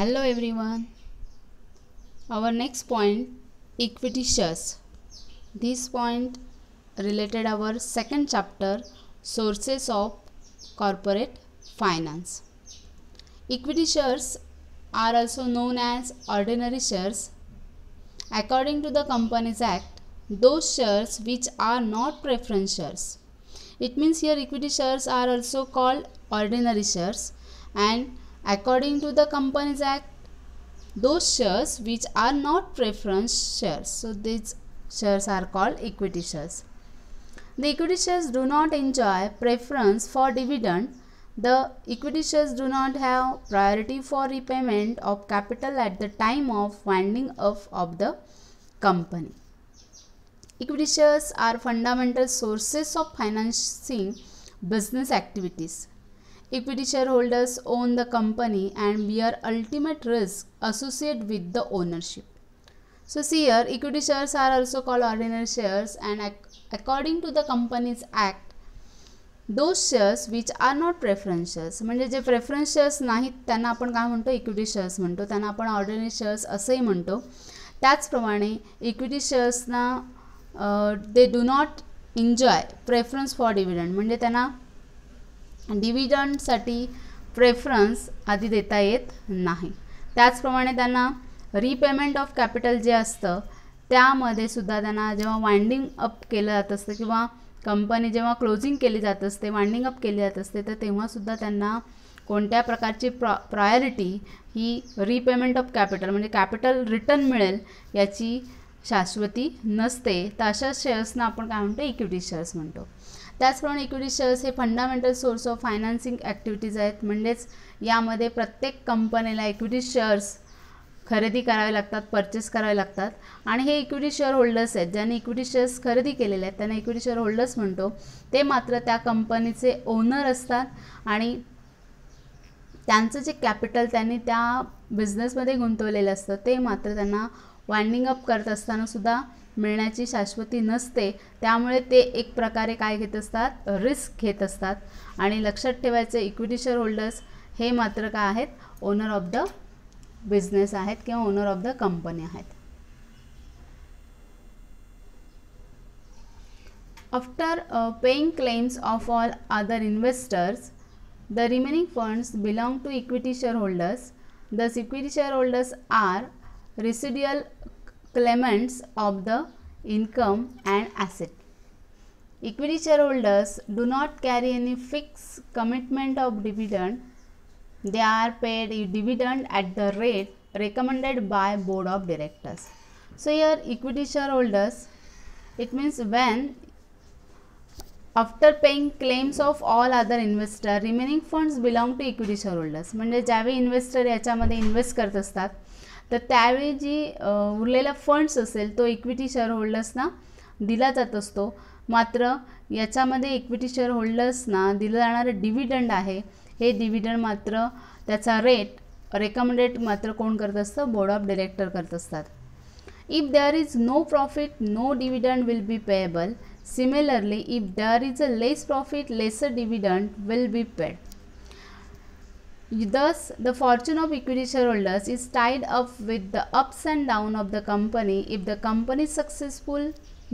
Hello everyone. Our next point, equity shares. This point related our second chapter, sources of corporate finance. Equity shares are also known as ordinary shares. According to the Companies Act, those shares which are not preference shares. It means here equity shares are also called ordinary shares, and according to the Companies Act, those shares which are not preference shares, so these shares are called equity shares. The equity shares do not enjoy preference for dividend. The equity shares do not have priority for repayment of capital at the time of winding up of the company. Equity shares are fundamental sources of financing business activities. Equity shareholders own the company and bear ultimate risk associated with the ownership. So see here, equity shares are also called ordinary shares, and according to the Companies Act, those shares which are not preference shares, म्हणजे जे preference shares नाहीत त्यांना आपण काय म्हणतो, equity shares म्हणतो, त्यांना आपण ऑर्डिनरी शेअर्स असेही म्हणतो. त्याचप्रमाणे इक्विटी शेअर्सना they do not enjoy preference for dividend, म्हणजे त्यांना डिव्हिडंडसाठी प्रेफरन्स आधी देता येत नाही. त्याचप्रमाणे त्यांना रिपेमेंट ऑफ कॅपिटल जे असतं त्यामध्ये सुद्धा त्यांना जेव्हा वाइंडिंग अप केलं जात असतं किंवा कंपनी जेव्हा क्लोजिंग केली जात असते, वाइंडिंग अप केली जात असते, तर तेव्हासुद्धा त्यांना कोणत्या प्रकारची priority he repayment of capital म्हणजे कॅपिटल रिटर्न मिळेल याची शाश्वती नसते. तर अशा शेअर्सना आपण काय म्हणतो, इक्विटी शेअर्स म्हणतो. त्याचप्रमाणे इक्विटी शेअर्स हे fundamental source of financing activities आहेत, म्हणजेच यामध्ये प्रत्येक कंपनीला इक्विटी शेअर्स खरेदी करावे लागतात, परचेस करावे लागतात. आणि हे इक्विटी शेअर होल्डर्स आहेत, ज्यांनी इक्विटी शेअर्स खरेदी केलेले आहेत त्यांना इक्विटी शेअर होल्डर्स म्हणतो. ते मात्र त्या कंपनीचे ओनर असतात आणि त्यांचं जे कॅपिटल त्यांनी त्या बिझनेसमध्ये गुंतवलेलं असतं ते मात्र त्यांना वाइंडिंग अप करत असताना सुद्धा मिळण्याची शाश्वती नसते. त्यामुळे ते एक प्रकारे काय घेत असतात, रिस्क घेत असतात. आणि लक्षात ठेवायचे, इक्विटी शेअर होल्डर्स हे मात्र काय आहेत, ओनर ऑफ द बिझनेस आहेत किंवा ओनर ऑफ द कंपनी आहेत. After paying claims of all other investors, the remaining funds belong to equity shareholders. Thus equity shareholders are residual claimants of the income and asset. Equity shareholders do not carry any fixed commitment of dividend. They are paid dividend at the rate recommended by board of directors. So here equity shareholders, it means when after paying claims of all other investor, remaining funds belong to equity shareholders, म्हणजे ज्यावेळी investor याच्यामध्ये invest करत असतात तर त्यावेळी जी उरलेला funds असेल तो इक्विटी शेअरहोल्डर्सना दिला जात असतो. मात्र याच्यामध्ये इक्विटी शेअरहोल्डर्सना दिलं जाणारं डिव्हिडंड आहे, हे डिव्हिडंड मात्र त्याचा रेट रेकमेंडेड मात्र कोण करत असतं, बोर्ड ऑफ डायरेक्टर करत असतात. If there is no profit, no dividend will be payable. Similarly, if there is a less profit, lesser dividend will be paid. Thus, the fortune of equity shareholders is tied up with the ups and downs of the company. If the company is successful,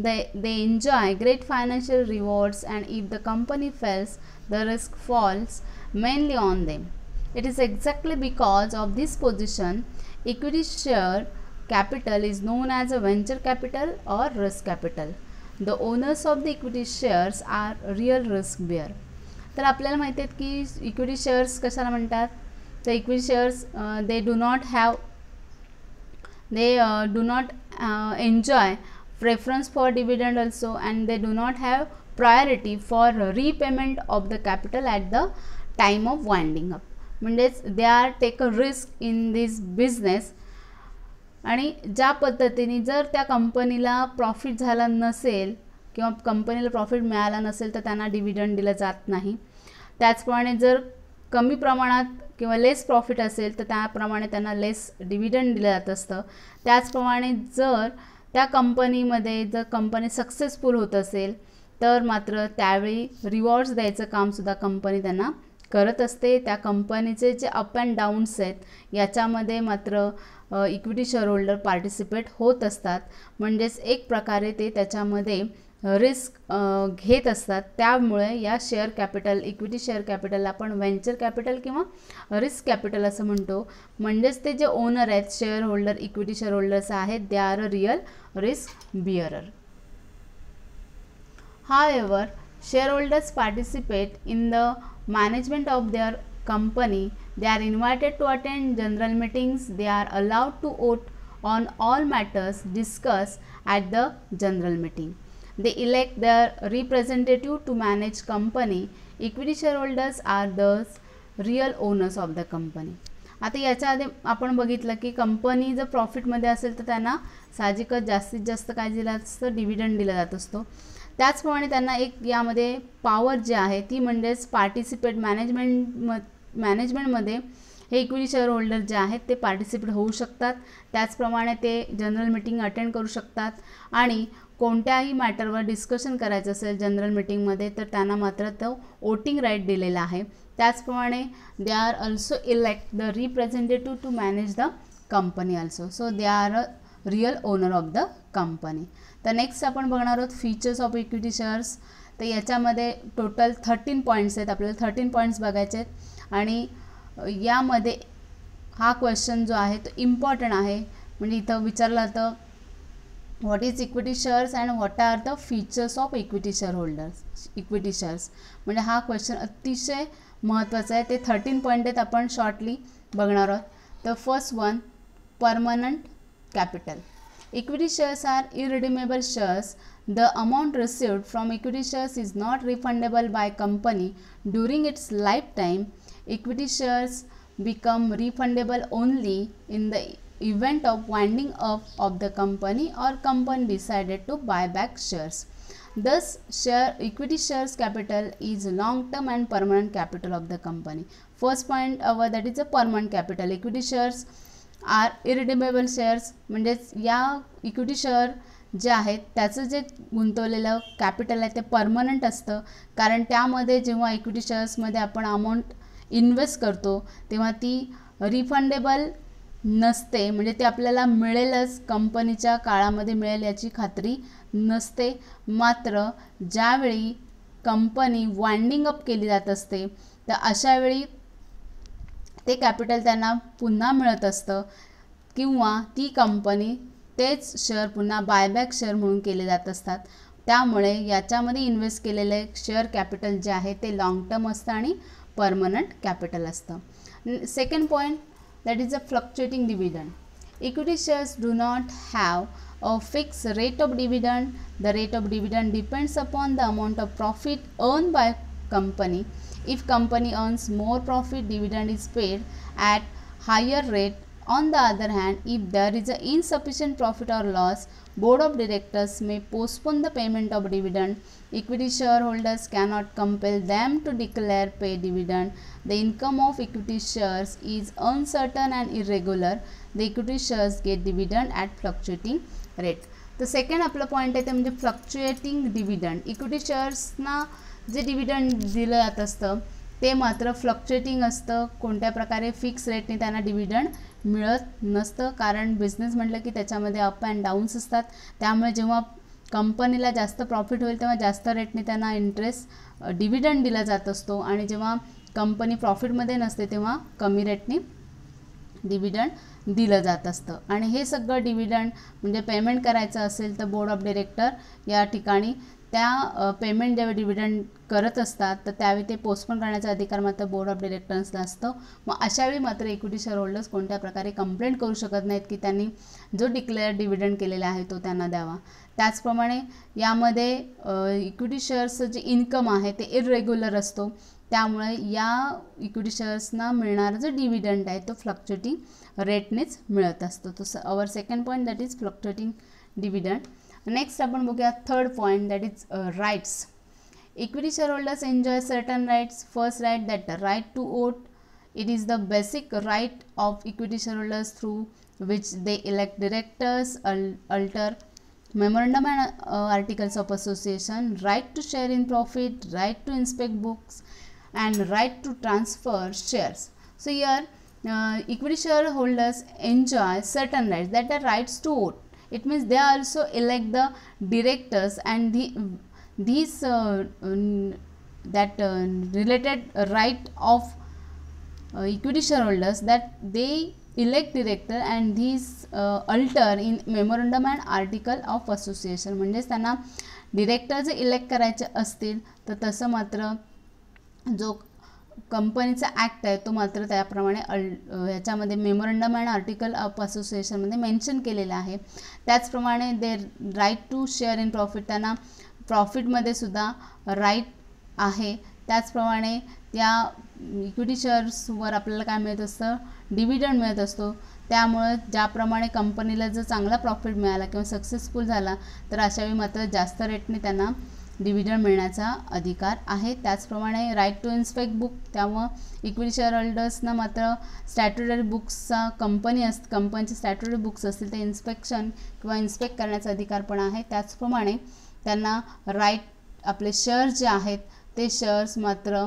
they enjoy great financial rewards, and if the company fails, the risk falls mainly on them. It is exactly because of this position, equity share capital is known as a venture capital or risk capital. The owners of the equity shares are real risk bearer. तर आपल्याला माहिती आहे की equity shares कशाला म्हणतात, तर equity shares they do not enjoy preference for dividend also, and they do not have priority for repayment of the capital at the time of winding up. म्हणजेच they are take a risk in this business. आणि ज्या पद्धतीने जर त्या कंपनीला profit झाला नसेल किंवा कंपनीला प्रॉफिट मिळाला नसेल तर त्यांना डिव्हिडंड दिलं जात नाही. त्याचप्रमाणे जर कमी प्रमाणात किंवा लेस प्रॉफिट असेल तर त्याप्रमाणे त्यांना लेस डिव्हिडंड दिलं जात असतं. त्याचप्रमाणे जर त्या कंपनीमध्ये जर कंपनी सक्सेसफुल होत असेल तर मात्र त्यावेळी रिवॉर्ड्स द्यायचं कामसुद्धा कंपनी त्यांना करत असते, त्या कंपनीचे जे अप अँड डाऊन्स आहेत याच्यामध्ये मात्र इक्विटी शेअर होल्डर पार्टिसिपेट होत असतात. म्हणजेच एक प्रकारे ते त्याच्यामध्ये रिस्क घेत असतात. त्यामुळे या शेअर कॅपिटल, इक्विटी शेअर कॅपिटलला आपण व्हेंचर कॅपिटल किंवा रिस्क कॅपिटल असं म्हणतो. म्हणजेच ते जे ओनर आहेत, share holder, equity share holders आहेत, they are a real risk bearer. However, shareholders participate in the management of their company. They are invited to attend general meetings. They are allowed to vote on all matters discussed at the general meeting. They elect their representative to manage company. Equity shareholders are the real owners of the company. आता याच्या आधी आपण बघितलं की company जर प्रॉफिटमध्ये असेल तर त्यांना साहजिकच जास्तीत जास्त काय दिलं असतं, डिव्हिडंड दिला जात असतो. त्याचप्रमाणे त्यांना एक यामध्ये पॉवर जी आहे ती म्हणजेच पार्टिसिपेट मॅनेजमेंटमध्ये हे इक्विटी शेअर होल्डर जे आहेत ते पार्टिसिपेट होऊ शकतात. त्याचप्रमाणे ते जनरल मीटिंग अटेंड करू शकतात आणि कोणत्याही मॅटरवर डिस्कशन करायचं असेल जनरल मीटिंगमध्ये तर त्यांना मात्र तो वोटिंग राईट दिलेला आहे. त्याचप्रमाणे they are also elect the representative to manage the company also. So they are a real owner of the company. तर नेक्स्ट आपण बघणार आहोत फीचर्स ऑफ इक्विटी शेअर्स. तर याच्यामध्ये टोटल 13 पॉईंट्स आहेत. आपल्याला 13 पॉईंट्स बघायचे आहेत आणि यामध्ये हा क्वेश्चन जो आहे तो इम्पॉर्टंट आहे. म्हणजे इथं विचारलं जातं what is equity shares and what are the features of equity share holders, equity shares. म्हणजे हा क्वेश्चन अतिशय महत्त्वाचा आहे. ते 13 पॉईंट आहेत, आपण शॉर्टली बघणार आहोत. तर first one, permanent capital. Equity shares are irredeemable shares. The amount received from equity shares is not refundable by company during its lifetime. Equity shares become refundable only in the event of winding up of the company or company decided to buy back shares. Thus, equity shares capital is long-term and permanent capital of the company. First point that is a permanent capital. Equity shares are irredeemable shares. म्हणजेच या equity share जे आहेत त्याचं जे गुंतवलेलं capital आहे ते permanent असतं. कारण त्यामध्ये जेव्हा इक्विटी शेअर्समध्ये आपण अमाऊंट इन्व्हेस्ट करतो तेव्हा ती रिफंडेबल नसते. म्हणजे ते आपल्याला मिळेलच, कंपनीच्या काळामध्ये मिळेल याची खात्री नसते. मात्र ज्यावेळी कंपनी वाइंडिंग अप केली जात असते तर अशावेळी ते कॅपिटल त्यांना पुन्हा मिळत असतं किंवा ती कंपनी तेच शेअर पुन्हा बायबॅक शेअर म्हणून केले जात असतात. त्यामुळे याच्यामध्ये इन्व्हेस्ट केलेले शेअर कॅपिटल जे आहे ते लॉंग टर्म असतं आणि परमनंट कॅपिटल असतं. Second point that is a fluctuating dividend. Equity shares do not have a fix rate of dividend. The rate of dividend depends upon the amount of profit earn by company. If company earns more profit, dividend is paid at higher rate. On the other hand, if there is a insufficient profit or loss, board of directors may postpone the payment of dividend. Equity shareholders cannot compel them to declare pay dividend. The income of equity shares is uncertain and irregular. The equity shares get dividend at fluctuating rate. तर second आपला point आहे ते म्हणजे fluctuating dividend. Equity शेअर्सना जे dividend दिलं जात असतं ते मात्र फ्लक्च्युएटिंग असतं. कोणत्या प्रकारे फिक्स रेटने त्यांना डिव्हिडंड मिळत नसतं. कारण बिझनेस म्हटलं की त्याच्यामध्ये अप अँड डाऊन्स असतात. त्यामुळे जेव्हा कंपनीला जास्त प्रॉफिट होईल तेव्हा जास्त रेटने त्यांना इंटरेस्ट डिव्हिडंड दिला जात असतो आणि जेव्हा कंपनी प्रॉफिटमध्ये नसते तेव्हा कमी रेटने डिव्हिडंड दिलं जात असतं. आणि हे सगळं डिव्हिडंड म्हणजे पेमेंट करायचं असेल तर बोर्ड ऑफ डिरेक्टर या ठिकाणी त्या पेमेंट जेव्हा डिव्हिडंड करत असतात तर त्यावेळी ते पोस्टपोन करण्याचा अधिकार मात्र बोर्ड ऑफ डिरेक्टर्सला असतो. मग अशावेळी मात्र इक्विटी शेअर होल्डर्स कोणत्या प्रकारे कंप्लेंट करू शकत नाहीत की त्यांनी जो डिक्लेअर डिव्हिडंड केलेला आहे तो त्यांना द्यावा. त्याचप्रमाणे यामध्ये इक्विटी शेअर्सचं जे इन्कम आहे ते इररेग्युलर असतो. त्यामुळे या इक्विटी शेअर्सना मिळणारा जो डिव्हिडंड आहे तो फ्लक्च्युएटिंग रेटनेच मिळत असतो. तो our second point that is fluctuating dividend. Next आपण बघूया third point that is rights. Equity share holders enjoy certain rights. First right that right to vote. It is the basic right of equity share holders through which they elect directors, alter memorandum and articles of association, right to share in profit, right to inspect books and right to transfer shares. So here equity shareholders enjoy certain rights, that are rights to vote. It means they also elect the directors, and these related right of equity shareholders, that they elect director and these alter in memorandum and article of association. म्हणजेच त्यांना director जे elect करायचे असतील तर तसं मात्र जो कंपनीचा ॲक्ट आहे तो मात्र त्याप्रमाणे ह्याच्यामध्ये मेमोरंडम अँड आर्टिकल ऑफ असोसिएशनमध्ये मेन्शन केलेलं आहे. त्याचप्रमाणे they right to share in profit, त्यांना प्रॉफिटमध्ये सुद्धा राईट आहे. त्याचप्रमाणे त्या इक्विटी शेअर्सवर आपल्याला काय मिळत असतं, डिव्हिडंड मिळत असतो. त्यामुळे ज्याप्रमाणे कंपनीला जर चांगला प्रॉफिट मिळाला किंवा सक्सेसफुल झाला तर अशावेळी मात्र जास्त रेटने त्यांना डिव्हिडंड मिळण्याचा अधिकार आहे. त्याचप्रमाणे राईट टू इन्स्पेक्ट बुक, त्यामुळं इक्विटी शेअर होल्डर्सना मात्र स्टॅट्युटरी बुक्सचा कंपनीचे स्टॅट्युटरी बुक्स असतील ते इन्स्पेक्शन किंवा इन्स्पेक्ट करण्याचा अधिकार पण आहे. त्याचप्रमाणे त्यांना राईट आपले शेअर्स जे आहेत ते शेअर्स मात्र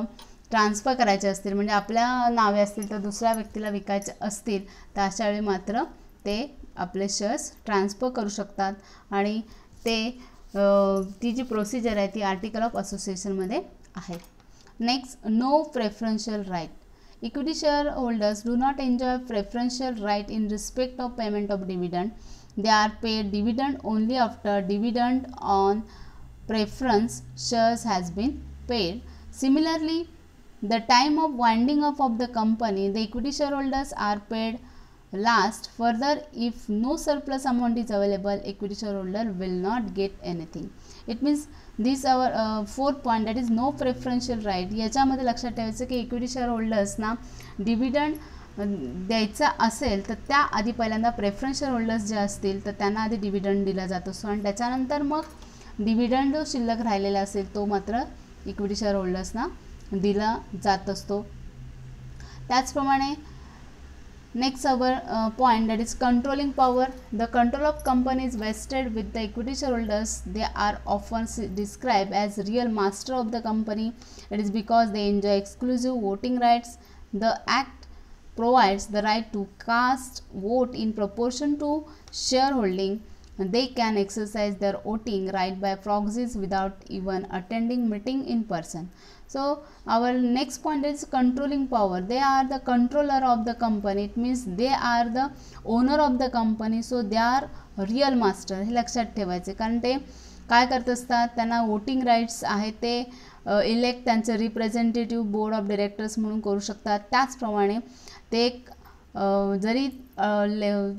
ट्रान्सफर करायचे असतील, म्हणजे आपल्या नावे असतील तर दुसऱ्या व्यक्तीला विकायचे असतील तर अशावेळी मात्र ते आपले शेअर्स ट्रान्सफर करू शकतात. आणि ते ती जी प्रोसिजर आहे ती आर्टिकल ऑफ असोसिएशनमध्ये आहे. Next, no preferential right. Equity share holders do not enjoy preferential right in respect of payment of dividend. They are paid dividend only after dividend on preference shares has been paid. Similarly, the time of winding up of the company, the equity shareholders are paid last. Further, if no surplus amount is available, equity shareholder will not get anything. It means this our fourth point, that is no preferential right. याच्यामध्ये लक्षात ठेवायचं की equity share होल्डर्सना dividend द्यायचा असेल तर त्या आधी पहिल्यांदा प्रेफरन्शियल होल्डर्स जे असतील तर त्यांना आधी डिव्हिडंड दिला जात असतो आणि त्याच्यानंतर मग डिव्हिडंड जो शिल्लक राहिलेला असेल तो मात्र इक्विटी शेअर होल्डर्सना दिला जात असतो. त्याचप्रमाणे next our point, that is controlling power. The control of company is vested with the equity share holders. They are often describe as real master of the company. It is because they enjoy exclusive voting rights. The act provides the right to cast vote in proportion to shareholding. They can exercise their voting right by proxies without even attending meeting in person. So our next point is controlling power. They are the controller of the company. It means they are the owner of the company. So they are real master. हे लक्षात ठेवायचे, कारण ते काय करत असतात, त्यांना voting rights आहेत, ते इलेक्ट त्यांचं रिप्रेझेंटेटिव्ह बोर्ड ऑफ डिरेक्टर्स म्हणून करू शकतात. त्याचप्रमाणे ते जरी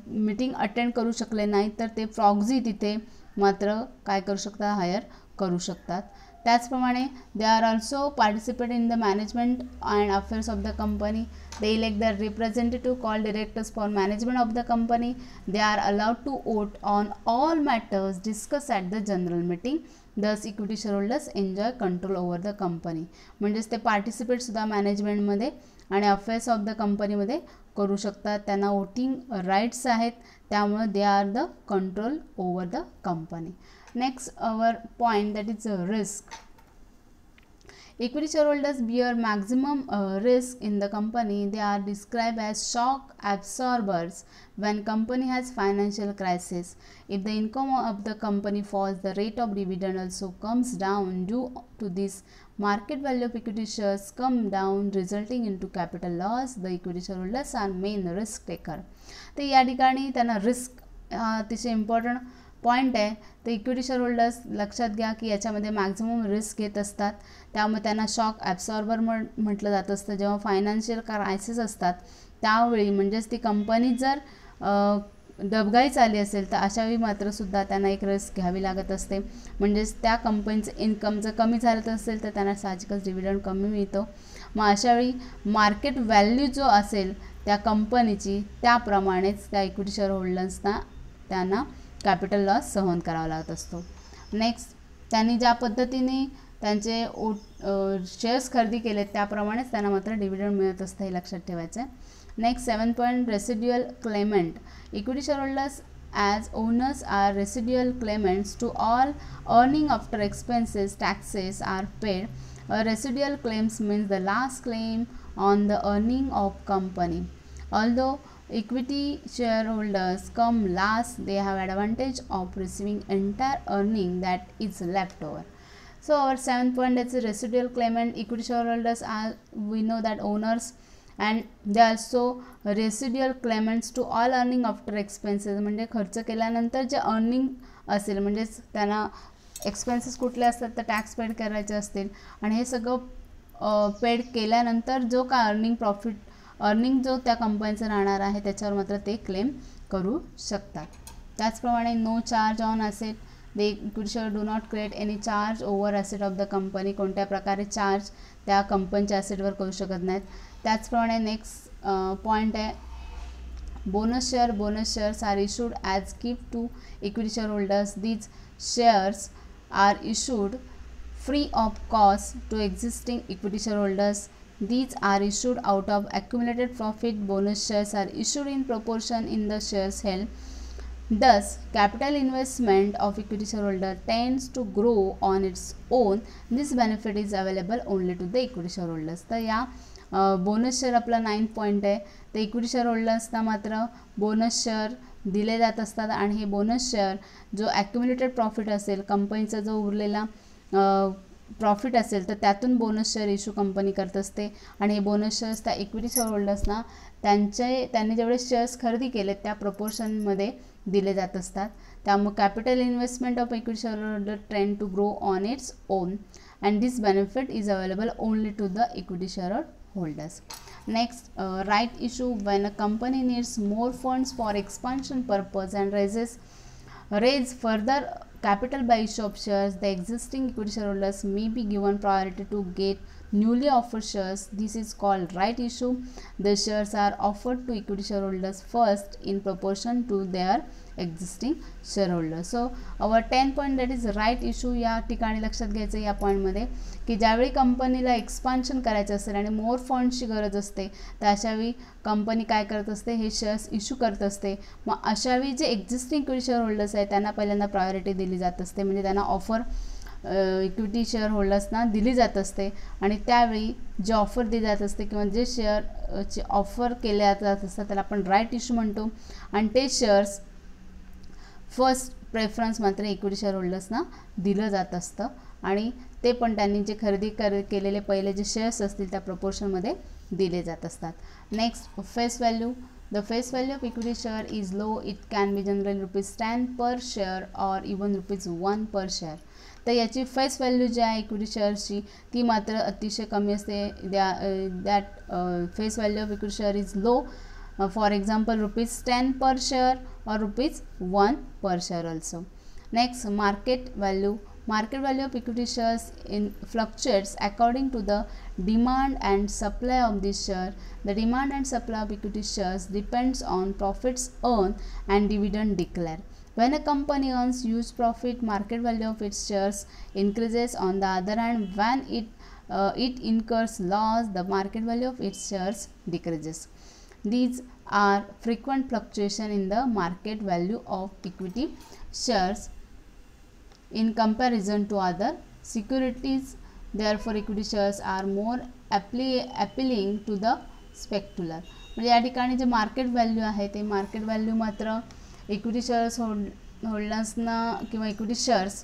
मीटिंग अटेंड करू शकले नाही तर ते प्रॉक्झी तिथे मात्र काय करू शकतात, हायर करू शकतात. त्याचप्रमाणे they are also participate in the management and affairs of the company. They elect the representative call directors for management of the company. They are allowed to vote on all matters discuss at the general meeting. Thus equity shareholders enjoy control over the company. म्हणजेच ते पार्टिसिपेटसुद्धा मॅनेजमेंटमध्ये आणि affairs of the कंपनीमध्ये करू शकतात. त्यांना voting rights आहेत, त्यामुळे they are the control over the company. Next our point, that is risk. Equity shareholders bear maximum risk in the company. They are described as shock absorbers when company has financial crisis. If the income of the company falls, the rate of dividend also comes down. Due to this, market value of equity shares come down, resulting into capital loss. The equity shareholders are main risk taker. तर या ठिकाणी त्यांना risk अतिशय important point आहे. तर equity shareholders लक्षात घ्या की याच्यामध्ये मॅक्झिमम रिस्क घेत असतात, त्यामुळे त्यांना शॉक ॲब्सॉर्बर म्हटलं जात असतं. जेव्हा फायनान्शियल क्रायसिस असतात त्यावेळी, म्हणजेच ती कंपनी जर डबघाईच आली असेल तर अशावेळी मात्रसुद्धा त्यांना एक रिस्क घ्यावी लागत असते. म्हणजेच त्या कंपनीचं इन्कम जर कमी झालं असेल तर त्यांना साहजिकच डिव्हिडंड कमी मिळतो. मग अशावेळी मार्केट व्हॅल्यू जो असेल त्या कंपनीची त्याप्रमाणेच त्या इक्विटी शेअरहोल्डर्सना त्यांना कॅपिटल लॉस सहन करावा लागत असतो. नेक्स्ट, त्यांनी ज्या पद्धतीने त्यांचे शेअर्स खरेदी केले त्याप्रमाणेच त्यांना मात्र डिव्हिडंड मिळत असतं, हे लक्षात ठेवायचं आहे. Next 7 point, residual Clement. Equity shareholders as owners are residual claimants to all earning after expenses taxes are paid. A residual claims means the last claim on the earning of company. Although equity shareholders come last, they have advantage of receiving entire earning that is left over. So our 7th point is residual claimant. Equity shareholders are, we know that, owners, and they also residual claimants to all earning after expenses. म्हणजे खर्च केल्यानंतर जे earning असेल, म्हणजे त्यांना expenses कुठले असतात तर टॅक्स पेड करायचे असतील, आणि हे सगळं पेड केल्यानंतर जो का अर्निंग जो त्या कंपनीचं राहणार आहे त्याच्यावर मात्र ते क्लेम करू शकतात. त्याचप्रमाणे no charge on asset. They equity share do not create any charge over asset of the company. कोणत्या प्रकारे चार्ज त्या कंपनीच्या ॲसेटवर करू शकत नाहीत. त्याचप्रमाणे नेक्स्ट पॉईंट आहे bonus share. Bonus shares are issued as gift to equity share holders. These shares are issued free of cost to existing equity shareholders. These are issued out of accumulated profit. Bonus shares are issued in proportion in the shares held. Thus, capital investment of equity shareholder tends to grow on its own. This benefit is available only to the equity shareholders. तर या bonus share आपला 9 point आहे. तर equity share होल्डर्सना मात्र bonus share दिले जात असतात, आणि हे बोनस शेअर जो ॲक्युम्युलेटेड प्रॉफिट असेल, कंपनीचा जो उरलेला प्रॉफिट असेल, तर त्यातून बोनस शेअर इश्यू कंपनी करत असते. आणि हे बोनस शेअर्स त्या इक्विटी शेअर होल्डर्सना त्यांनी जेवढे शेअर्स खरेदी केले त्या प्रपोर्शनमध्ये दिले जात असतात. त्यामुळे capital investment of equity share holder trend to grow on its own, and this benefit is available only to the equity share holders. Next, right issue. When a company needs more funds for expansion purpose and raise further capital by issue of shares, the existing equity shareholders may be given priority to get newly offered shares. This is called right issue. The shares are offered to equity shareholders first in proportion to their existing shareholders. So our 10 point, that is right issue. या ठिकाणी लक्षात घ्यायचं या पॉईंटमध्ये की ज्यावेळी कंपनीला expansion करायचं असेल आणि मोर फंड्सची गरज असते, तर अशावेळी कंपनी काय करत असते, हे शेअर्स इश्यू करत असते. मग अशावेळी जे एक्झिस्टिंग इक्विटी शेअर होल्डर्स आहेत त्यांना पहिल्यांदा प्रायोरिटी दिली जात असते, म्हणजे त्यांना ऑफर इक्विटी शेअर होल्डर्सना दिली जात असते. आणि त्यावेळी जे ऑफर दिली जात असते किंवा जे शेअरची ऑफर केल्या जात असतात त्याला आपण राईट इश्यू म्हणतो. आणि ते शेअर्स फर्स्ट प्रेफरन्स मात्र इक्विटी शेअर होल्डर्सना दिलं जात असतं, आणि ते पण त्यांनी जे खरेदी केलेले पहिले जे शेअर्स असतील त्या प्रपोर्शनमध्ये दिले जात असतात. Next, face value. The face value of equity share is low. It can be generally ₹10 per share or even ₹1 per share. तर याची फेस व्हॅल्यू जी आहे इक्विटी शेअर्सची ती मात्र अतिशय कमी असते. That face value of equity share is low. For example, ₹10 per share or ₹1 per share also. Next, market value. Market value of equity shares fluctuates according to the demand and supply of this share. The demand and supply of equity shares depends on profits earned and dividend declared. When a company earns huge profit, market value of its shares increases. On the other hand, when it incurs loss, the market value of its shares decreases. These are frequent fluctuation in the market value of equity shares in comparison to other securities. Therefore, equity shares are more appealing to the specular. म्हणजे या ठिकाणी जे market value आहे ते market value मात्र equity shares होल्डर्सना किंवा equity shares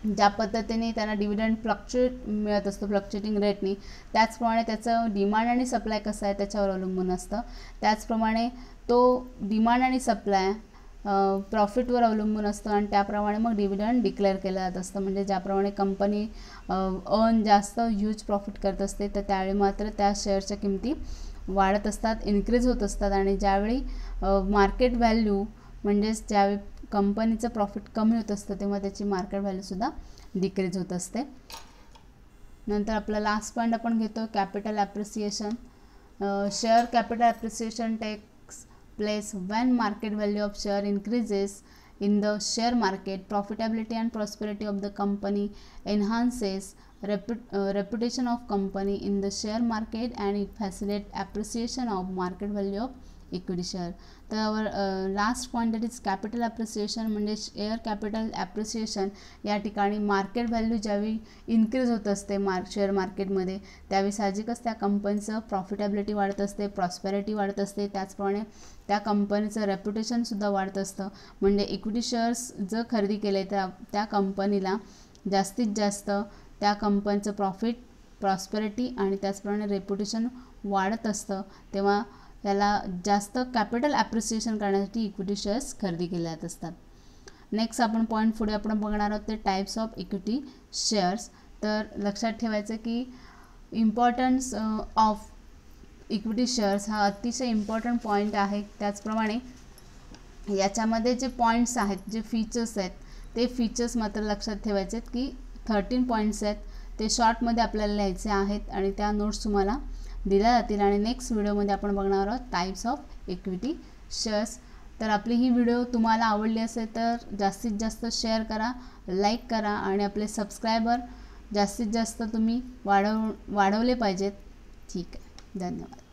ज्या पद्धतीने त्यांना डिव्हिडंड फ्लक्च्युएट मिळत असतो फ्लक्च्युएटिंग रेटनी, त्याचप्रमाणे त्याचं डिमांड आणि सप्लाय कसं आहे त्याच्यावर अवलंबून असतं. त्याचप्रमाणे तो डिमांड आणि सप्लाय प्रॉफिटवर अवलंबून असतो, आणि त्याप्रमाणे मग डिव्हिडंड डिक्लेअर केलं जात असतं. म्हणजे ज्याप्रमाणे कंपनी जास्त ह्यूज प्रॉफिट करत असते तर त्यावेळी मात्र त्या शेअरच्या किमती वाढत असतात, इन्क्रीज होत असतात. आणि ज्यावेळी मार्केट व्हॅल्यू म्हणजेच ज्यावेळी कंपनीचं प्रॉफिट कमी होत असतं तेव्हा त्याची मार्केट व्हॅल्यूसुद्धा डिक्रीज होत असते. नंतर आपला लास्ट पॉईंट आपण घेतो capital appreciation. Share capital appreciation takes place when market value of share increases in the share market. Profitability and prosperity of the company enhances reputation of company in the share market, and it facilitates appreciation of market value of equity share. तर last point that is capital appreciation, म्हणजे share capital appreciation. या ठिकाणी market value ज्यावेळी increase होत असते share मार्केटमध्ये, त्यावेळी साहजिकच त्या कंपनीचं प्रॉफिटेबिलिटी वाढत असते, प्रॉस्पेरिटी वाढत असते, त्याचप्रमाणे त्या कंपनीचं रेप्युटेशनसुद्धा वाढत असतं. म्हणजे इक्विटी शेअर्स जर खरेदी केले तर त्या कंपनीला जास्तीत जास्त त्या कंपनीचं प्रॉफिट, प्रॉस्पेरिटी आणि त्याचप्रमाणे रेप्युटेशन वाढत असतं. तेव्हा त्याला जास्त कॅपिटल ॲप्रिसिएशन करण्यासाठी इक्विटी शेअर्स खरेदी केले जात असतात. नेक्स्ट आपण पॉईंट पुढे आपण बघणार आहोत ते टाईप्स ऑफ इक्विटी शेअर्स. तर लक्षात ठेवायचं की इम्पॉर्टन्स ऑफ इक्विटी शेअर्स हा अतिशय इम्पॉर्टंट पॉईंट आहे. त्याचप्रमाणे याच्यामध्ये जे पॉईंट्स आहेत, जे फीचर्स आहेत, ते फीचर्स मात्र लक्षात ठेवायचे आहेत की 13 पॉईंट्स आहेत, ते शॉर्टमध्ये आपल्याला लिहायचे आहेत आणि त्या नोट्स तुम्हाला दिल्या जातील. आणि नेक्स्ट व्हिडिओमध्ये आपण बघणार आहोत टाईप्स ऑफ इक्विटी शेअर्स. तर आपली ही व्हिडिओ तुम्हाला आवडली असेल तर जास्तीत जास्त शेअर करा, लाईक करा आणि आपले सबस्क्रायबर जास्तीत जास्त तुम्ही वाढवले पाहिजेत. ठीक आहे, धन्यवाद.